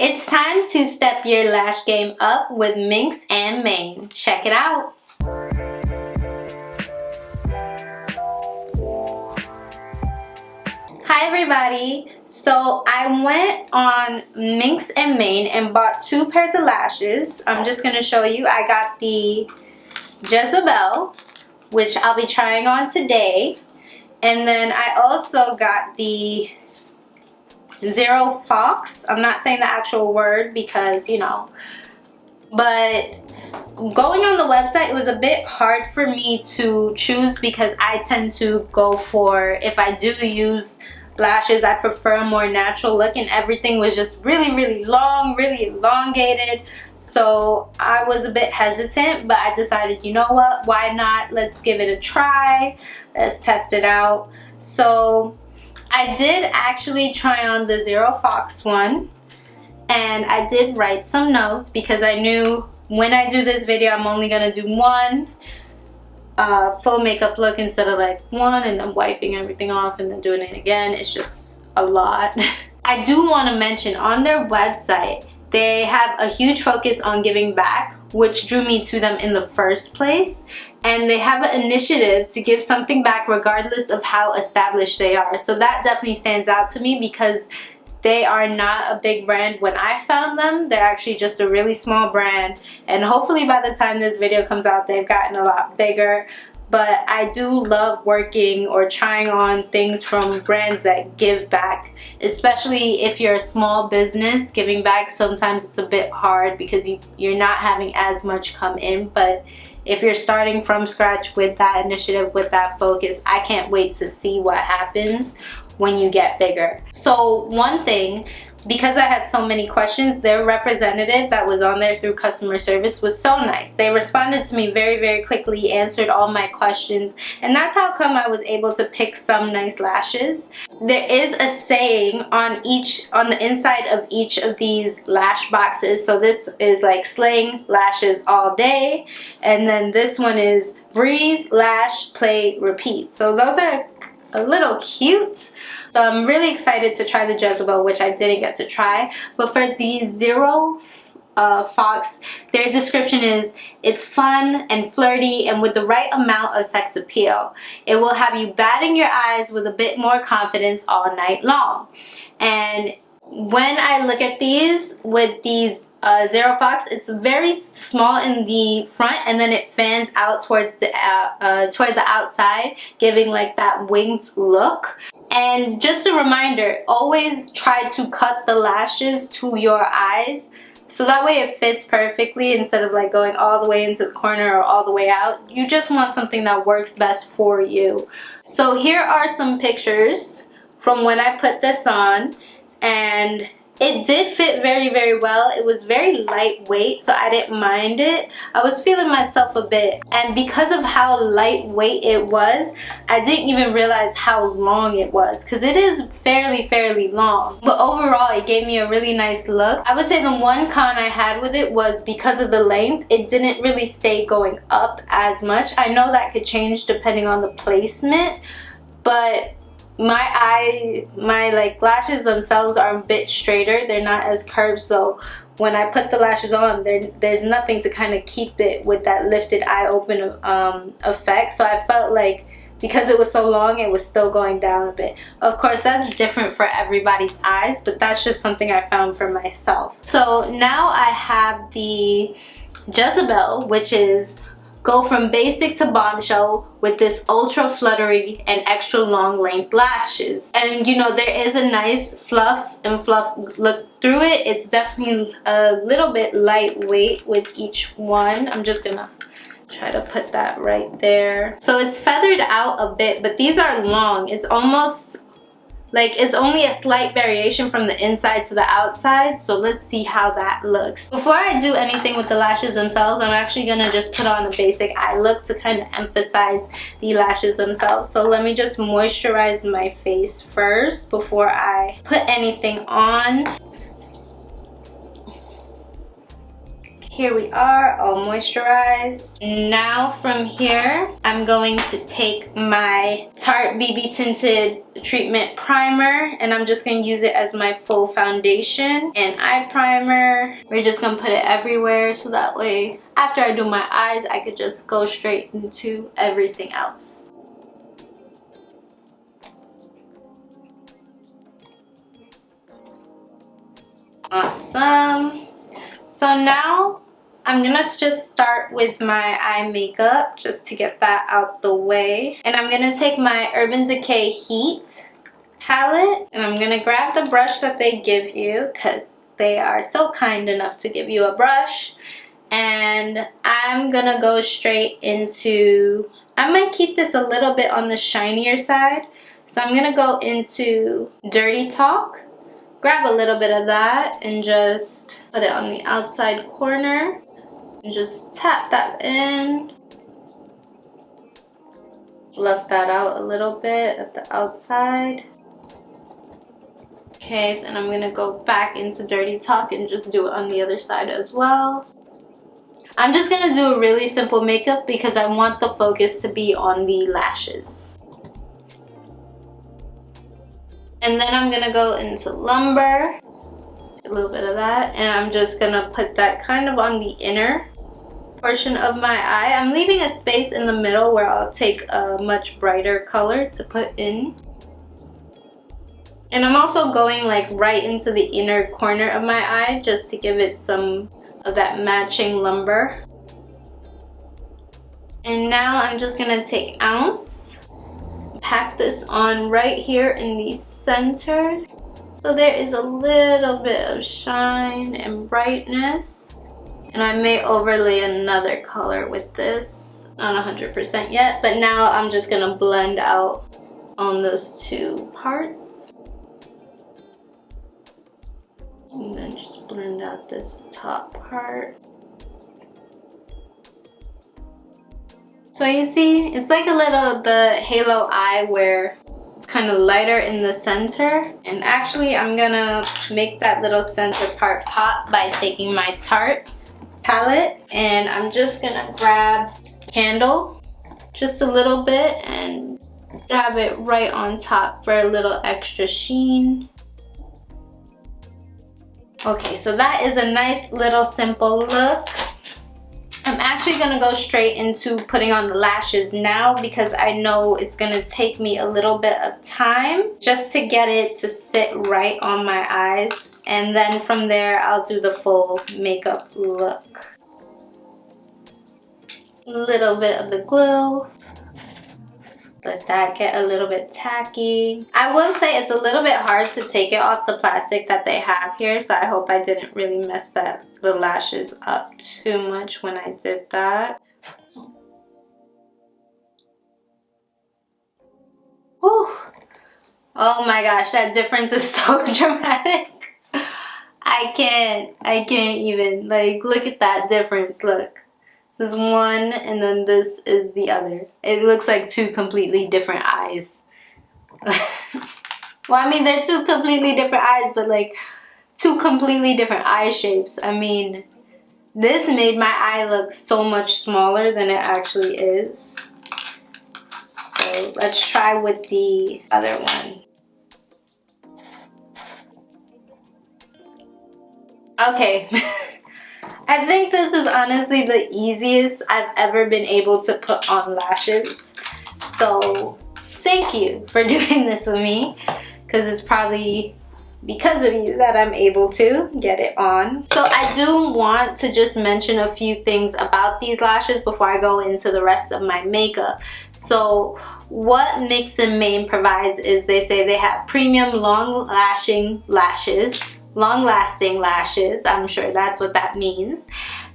It's time to step your lash game up with Minx and Mane. Check it out. Hi everybody. So I went on Minx and Mane and bought 2 pairs of lashes. I'm just going to show you. I got the Jezebel, which I'll be trying on today. And then I also got the 𝘂𝘃𝑚. I'm not saying the actual word because, you know, but going on the website, it was a bit hard for me to choose because I tend to go for, if I do use lashes, I prefer a more natural look, and everything was just really long, really elongated. So I was a bit hesitant, but I decided, you know what, why not? Let's give it a try. Let's test it out. So I did actually try on the 𝘂𝘃𝑚 one, and I did write some notes because I knew when I do this video I'm only gonna do one full makeup look instead of like one and then wiping everything off and then doing it again. It's just a lot. I do want to mention on their website they have a huge focus on giving back, which drew me to them in the first place. And they have an initiative to give something back regardless of how established they are. So that definitely stands out to me because they are not a big brand when I found them. They're actually just a really small brand. And hopefully by the time this video comes out, they've gotten a lot bigger. But I do love working or trying on things from brands that give back, especially if you're a small business. Giving back, sometimes it's a bit hard because you're not having as much come in. But if you're starting from scratch with that initiative, with that focus, I can't wait to see what happens when you get bigger. So one thing, because I had so many questions, their representative that was on there through customer service was so nice. They responded to me very quickly, answered all my questions, and that's how come I was able to pick some nice lashes. There is a saying on the inside of each of these lash boxes. So this is like slaying lashes all day, and then this one is breathe, lash, play, repeat. So those are a little cute. So I'm really excited to try the Jezebel, which I didn't get to try. But for the 𝘂𝘃𝑚, their description is, it's fun and flirty and with the right amount of sex appeal. It will have you batting your eyes with a bit more confidence all night long. And when I look at these with these 𝘂𝘃𝑚, it's very small in the front and then it fans out towards the outside, giving like that winged look. And just a reminder, always try to cut the lashes to your eyes so that way it fits perfectly instead of like going all the way into the corner or all the way out. You just want something that works best for you. So here are some pictures from when I put this on, and it did fit very well. It was very lightweight, so I didn't mind it. I was feeling myself a bit, and because of how lightweight it was, I didn't even realize how long it was, because it is fairly long. But overall, it gave me a really nice look. I would say the one con I had with it was because of the length, it didn't really stay going up as much. I know that could change depending on the placement, but my lashes themselves are a bit straighter. They're not as curved, so when I put the lashes on, there's nothing to kind of keep it with that lifted eye open effect. So I felt like because it was so long, it was still going down a bit. Of course, that's different for everybody's eyes, but that's just something I found for myself. So now I have the Jezebel, which is go from basic to bombshell with this ultra fluttery and extra long length lashes. And you know, there is a nice fluff look through it. It's definitely a little bit lightweight with each one. I'm just gonna try to put that right there. So it's feathered out a bit, but these are long. It's almost like it's only a slight variation from the inside to the outside. So let's see how that looks. Before I do anything with the lashes themselves, I'm actually gonna just put on a basic eye look to kind of emphasize the lashes themselves. So let me just moisturize my face first before I put anything on. Here we are, all moisturized. Now from here, I'm going to take my Tarte BB Tinted Treatment Primer, and I'm just going to use it as my full foundation and eye primer. We're just going to put it everywhere so that way after I do my eyes, I could just go straight into everything else. Awesome. So now I'm gonna just start with my eye makeup just to get that out the way. And I'm gonna take my Urban Decay Heat palette and I'm gonna grab the brush that they give you because they are so kind enough to give you a brush. And I'm gonna go straight into, I might keep this a little bit on the shinier side. So I'm gonna go into Dirty Talk. Grab a little bit of that and just put it on the outside corner and just tap that in. Fluff that out a little bit at the outside. Okay, then I'm gonna go back into Dirty Talk and just do it on the other side as well. I'm just gonna do a really simple makeup because I want the focus to be on the lashes. And then I'm gonna go into Lumber, a little bit of that, and I'm just gonna put that kind of on the inner portion of my eye. I'm leaving a space in the middle where I'll take a much brighter color to put in. And I'm also going like right into the inner corner of my eye just to give it some of that matching lumber. And now I'm just gonna take Ounce, pack this on right here in the center, so there is a little bit of shine and brightness. And I may overlay another color with this, not 100% yet, but now I'm just gonna blend out on those two parts and then just blend out this top part. So you see, it's like a little the halo eye where kind of lighter in the center. And actually I'm gonna make that little center part pop by taking my Tarte palette and I'm just gonna grab Candle just a little bit and dab it right on top for a little extra sheen. Okay, so that is a nice little simple look. I'm actually gonna go straight into putting on the lashes now because I know it's gonna take me a little bit of time just to get it to sit right on my eyes. And then from there, I'll do the full makeup look. A little bit of the glue. Let that get a little bit tacky. I will say it's a little bit hard to take it off the plastic that they have here, so I hope I didn't really mess the lashes up too much when I did that. Whew. Oh my gosh, that difference is so dramatic. I can't even, like, look at that difference, look. This is one and then this is the other. It looks like two completely different eyes. Well, I mean, they're two completely different eyes, but like two completely different eye shapes. I mean, this made my eye look so much smaller than it actually is. So let's try with the other one. Okay. I think this is honestly the easiest I've ever been able to put on lashes. So thank you for doing this with me, because it's probably because of you that I'm able to get it on. So I do want to just mention a few things about these lashes before I go into the rest of my makeup. So what Minx and Mane provides is they say they have premium long-lasting lashes. Long-lasting lashes, I'm sure that's what that means.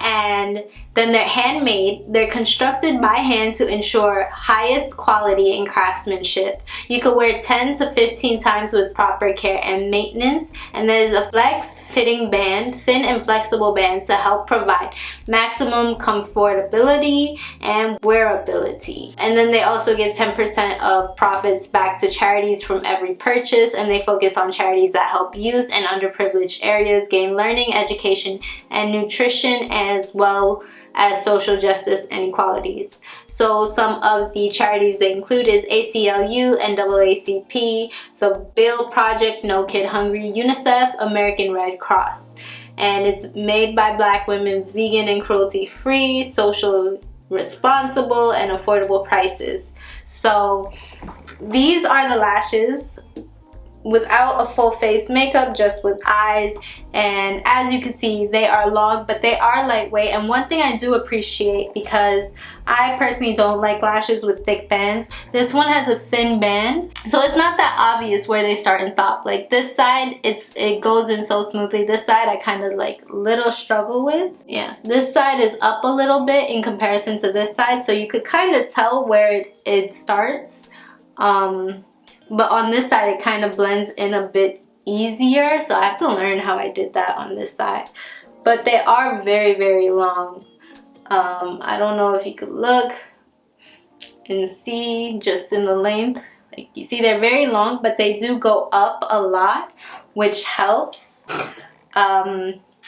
And then they're handmade. They're constructed by hand to ensure highest quality and craftsmanship. You could wear 10 to 15 times with proper care and maintenance. And there's a flex fitting band, thin and flexible band, to help provide maximum comfortability and wearability. And then they also give 10% of profits back to charities from every purchase, and they focus on charities that help youth and underprivileged areas gain learning, education, and nutrition and as well as social justice and equalities. So some of the charities they include is ACLU, NAACP, the Bill Project, No Kid Hungry, UNICEF, American Red Cross. And it's made by Black women, vegan and cruelty free, social responsible, and affordable prices. So these are the lashes without a full face makeup, just with eyes. And as you can see, they are long, but they are lightweight. And one thing I do appreciate, because I personally don't like lashes with thick bands, this one has a thin band, so it's not that obvious where they start and stop. Like this side, it goes in so smoothly. This side I kind of like little struggle with. Yeah, this side is up a little bit in comparison to this side, so you could kind of tell where it starts. But on this side, it kind of blends in a bit easier. So I have to learn how I did that on this side. But they are very, very long. I don't know if you could look and see just in the length. Like you see, they're very long, but they do go up a lot, which helps.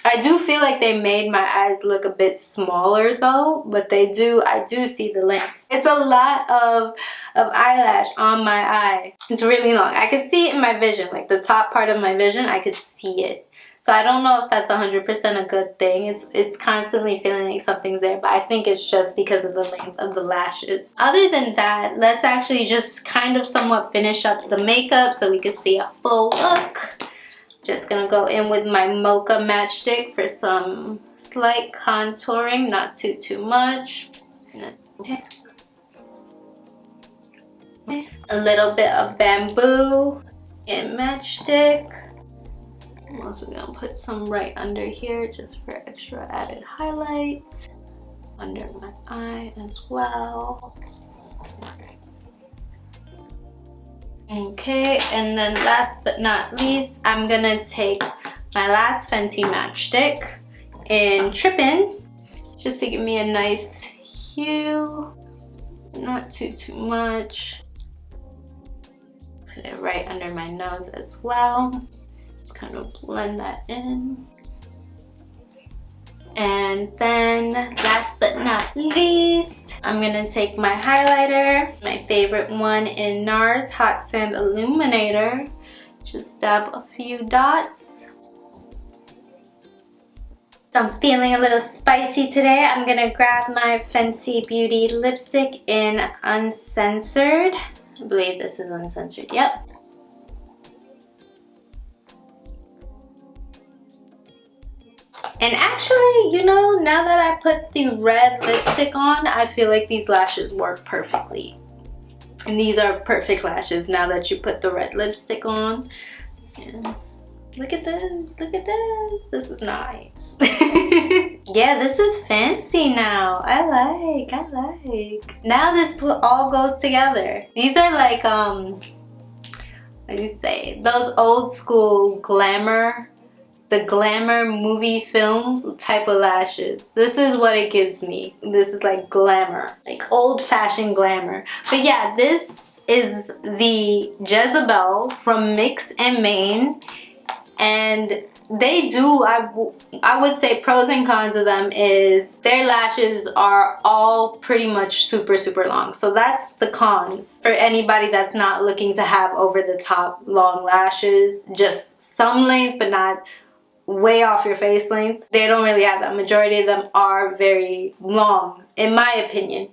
I do feel like they made my eyes look a bit smaller though, but I do see the length. It's a lot of eyelash on my eye. It's really long. I could see it in my vision, like the top part of my vision, I could see it. So I don't know if that's 100% a good thing. It's constantly feeling like something's there, but I think it's just because of the length of the lashes. Other than that, let's actually just kind of somewhat finish up the makeup so we can see a full look. Just gonna go in with my Mocha matchstick for some slight contouring, not too much. A little bit of bamboo and matchstick. I'm also gonna put some right under here just for extra added highlights. Under my eye as well. Okay, and then last but not least, I'm gonna take my last Fenty matchstick in Trippin', just to give me a nice hue, not too much. Put it right under my nose as well. Just kind of blend that in. And then last but not least, I'm gonna take my highlighter, my favorite one in NARS Hot Sand Illuminator. Just dab a few dots. So I'm feeling a little spicy today. I'm gonna grab my Fenty Beauty lipstick in Uncensored. I believe this is Uncensored, yep. And actually, you know, now that I put the red lipstick on, I feel like these lashes work perfectly. And these are perfect lashes now that you put the red lipstick on. And look at this, look at this. This is nice. Yeah, this is fancy now. I like. Now this all goes together. These are like, what do you say? Those old school glamour, the glamour movie film type of lashes. This is what it gives me. This is like glamour, like old-fashioned glamour. But yeah, this is the Jezebel from Minx and Mane, and they do, I would say pros and cons of them is their lashes are all pretty much super long. So that's the cons for anybody that's not looking to have over the top long lashes, just some length but not way off your face length. They don't really have that. Majority of them are very long, in my opinion.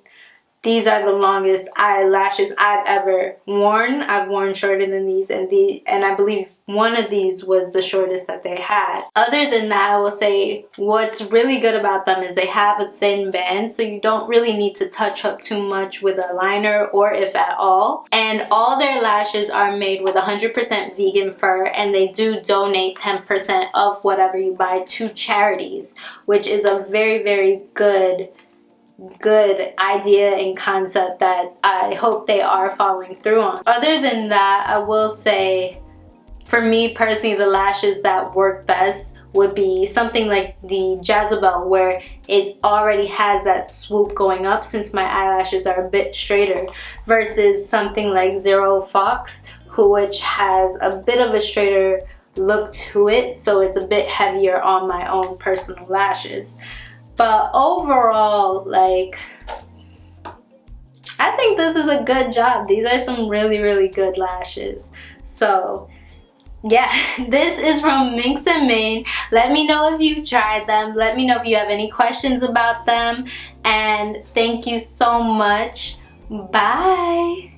These are the longest eyelashes I've ever worn. I've worn shorter than these, and I believe one of these was the shortest that they had. Other than that, I will say what's really good about them is they have a thin band, so you don't really need to touch up too much with a liner, or if at all. And all their lashes are made with 100% vegan fur, and they do donate 10% of whatever you buy to charities, which is a very good idea and concept that I hope they are following through on. Other than that, I will say for me personally, the lashes that work best would be something like the Jezebel, where it already has that swoop going up since my eyelashes are a bit straighter, versus something like Zero Fox, which has a bit of a straighter look to it, so it's a bit heavier on my own personal lashes. But overall, like, I think this is a good job. These are some really, really good lashes. So yeah, this is from Minx and Mane. Let me know if you've tried them. Let me know if you have any questions about them. And thank you so much. Bye.